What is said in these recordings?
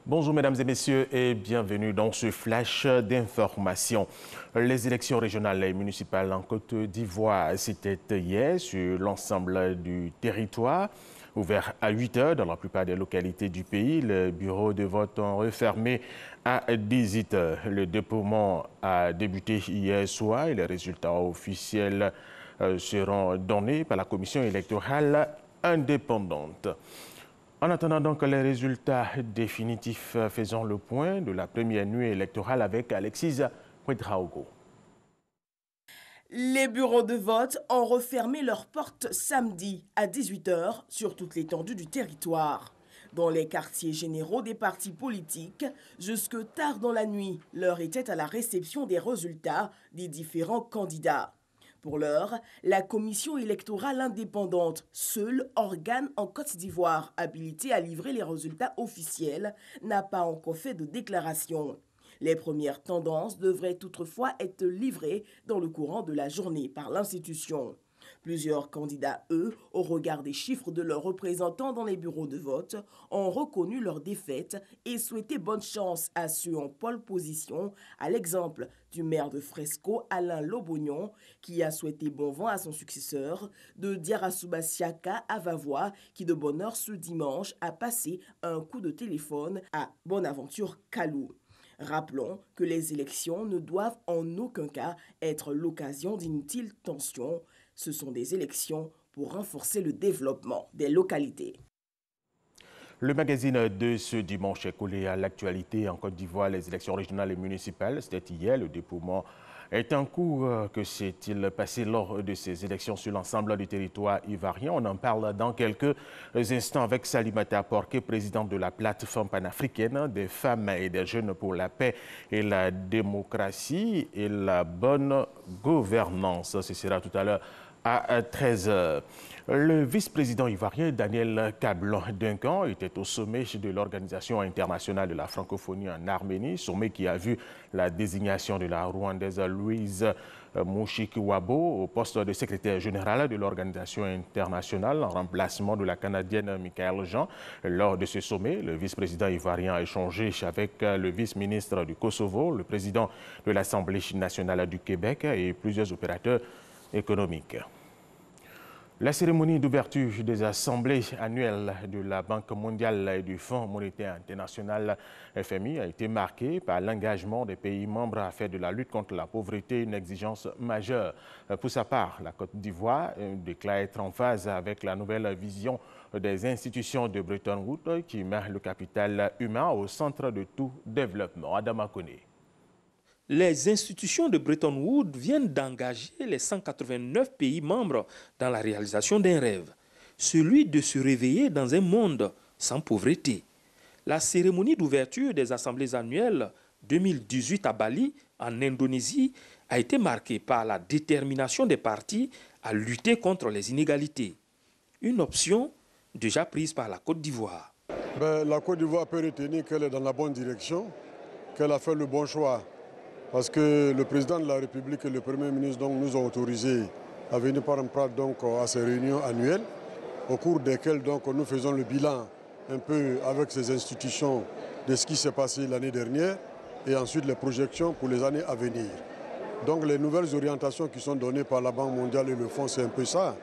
Bonjour mesdames et messieurs et bienvenue dans ce flash d'information. Les élections régionales et municipales en Côte d'Ivoire, c'était hier sur l'ensemble du territoire. Ouvert à 8 heures dans la plupart des localités du pays, les bureaux de vote ont refermé à 18 heures. Le dépouillement a débuté hier soir et les résultats officiels seront donnés par la commission électorale indépendante. En attendant donc les résultats définitifs, faisons le point de la première nuit électorale avec Alexis Ouedraogo. Les bureaux de vote ont refermé leurs portes samedi à 18 h sur toute l'étendue du territoire. Dans les quartiers généraux des partis politiques, jusque tard dans la nuit, l'heure était à la réception des résultats des différents candidats. Pour l'heure, la commission électorale indépendante, seul organe en Côte d'Ivoire habilité à livrer les résultats officiels, n'a pas encore fait de déclaration. Les premières tendances devraient toutefois être livrées dans le courant de la journée par l'institution. Plusieurs candidats, eux, au regard des chiffres de leurs représentants dans les bureaux de vote, ont reconnu leur défaite et souhaité bonne chance à ceux en pole position, à l'exemple du maire de Fresco, Alain Lobognon, qui a souhaité bon vent à son successeur, de Diarasouba Siaka à Vavois, qui de bonne heure ce dimanche a passé un coup de téléphone à Bonaventure Kalou. Rappelons que les élections ne doivent en aucun cas être l'occasion d'inutiles tensions. Ce sont des élections pour renforcer le développement des localités. Le magazine de ce dimanche est collé à l'actualité en Côte d'Ivoire, les élections régionales et municipales. C'était hier, le dépouillement est en cours. Que s'est-il passé lors de ces élections sur l'ensemble du territoire ivoirien? On en parle dans quelques instants avec Salimata Porqué, présidente de la plateforme panafricaine des femmes et des jeunes pour la paix et la démocratie et la bonne gouvernance. Ce sera tout à l'heure à 13 h. Le vice-président ivoirien Daniel Cablon-Duncan était au sommet de l'Organisation internationale de la francophonie en Arménie, sommet qui a vu la désignation de la Rwandaise Louise Mushikiwabo au poste de secrétaire général de l'Organisation internationale en remplacement de la Canadienne Michaëlle Jean. Lors de ce sommet, le vice-président ivoirien a échangé avec le vice-ministre du Kosovo, le président de l'Assemblée nationale du Québec et plusieurs opérateurs économiques. La cérémonie d'ouverture des assemblées annuelles de la Banque mondiale et du Fonds monétaire international FMI a été marquée par l'engagement des pays membres à faire de la lutte contre la pauvreté une exigence majeure. Pour sa part, la Côte d'Ivoire déclare être en phase avec la nouvelle vision des institutions de Bretton Woods qui met le capital humain au centre de tout développement. Adama Koné. Les institutions de Bretton Woods viennent d'engager les 189 pays membres dans la réalisation d'un rêve, celui de se réveiller dans un monde sans pauvreté. La cérémonie d'ouverture des assemblées annuelles 2018 à Bali, en Indonésie, a été marquée par la détermination des partis à lutter contre les inégalités. Une option déjà prise par la Côte d'Ivoire. La Côte d'Ivoire peut retenir qu'elle est dans la bonne direction, qu'elle a fait le bon choix. Parce que le président de la République et le Premier ministre nous ont autorisés à venir à ces réunions annuelles, au cours desquelles nous faisons le bilan un peu avec ces institutions de ce qui s'est passé l'année dernière et ensuite les projections pour les années à venir. Donc les nouvelles orientations qui sont données par la Banque mondiale et le Fonds, c'est un peu ça.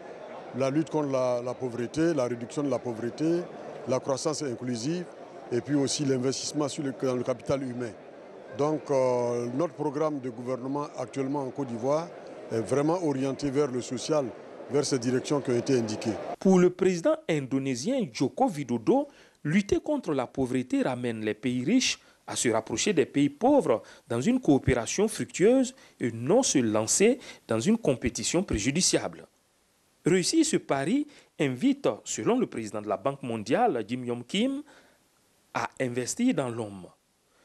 La lutte contre la pauvreté, la réduction de la pauvreté, la croissance inclusive et puis aussi l'investissement dans le capital humain. Donc notre programme de gouvernement actuellement en Côte d'Ivoire est vraiment orienté vers le social, vers ces directions qui ont été indiquées. Pour le président indonésien Joko Widodo, lutter contre la pauvreté ramène les pays riches à se rapprocher des pays pauvres dans une coopération fructueuse et non se lancer dans une compétition préjudiciable. Réussir ce pari invite, selon le président de la Banque mondiale, Jim Yong Kim, à investir dans l'homme.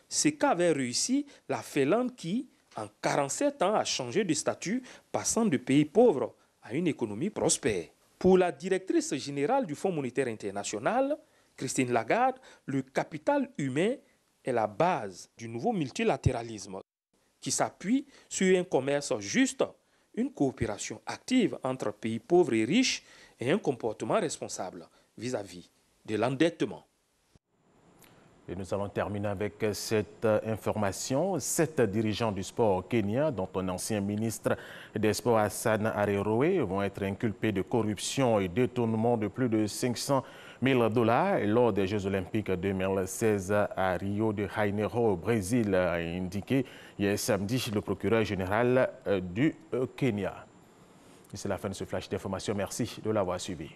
C'est qu'avait réussi la Finlande qui, en 47 ans, a changé de statut, passant de pays pauvres à une économie prospère. Pour la directrice générale du Fonds monétaire international, Christine Lagarde, le capital humain est la base du nouveau multilatéralisme qui s'appuie sur un commerce juste, une coopération active entre pays pauvres et riches et un comportement responsable vis-à-vis de l'endettement. Et nous allons terminer avec cette information. 7 dirigeants du sport kenyan, dont un ancien ministre des Sports Hassan Areroe, vont être inculpés de corruption et détournement de plus de 500 000 $ lors des Jeux Olympiques 2016 à Rio de Janeiro, au Brésil, a indiqué hier samedi le procureur général du Kenya. C'est la fin de ce flash d'information. Merci de l'avoir suivi.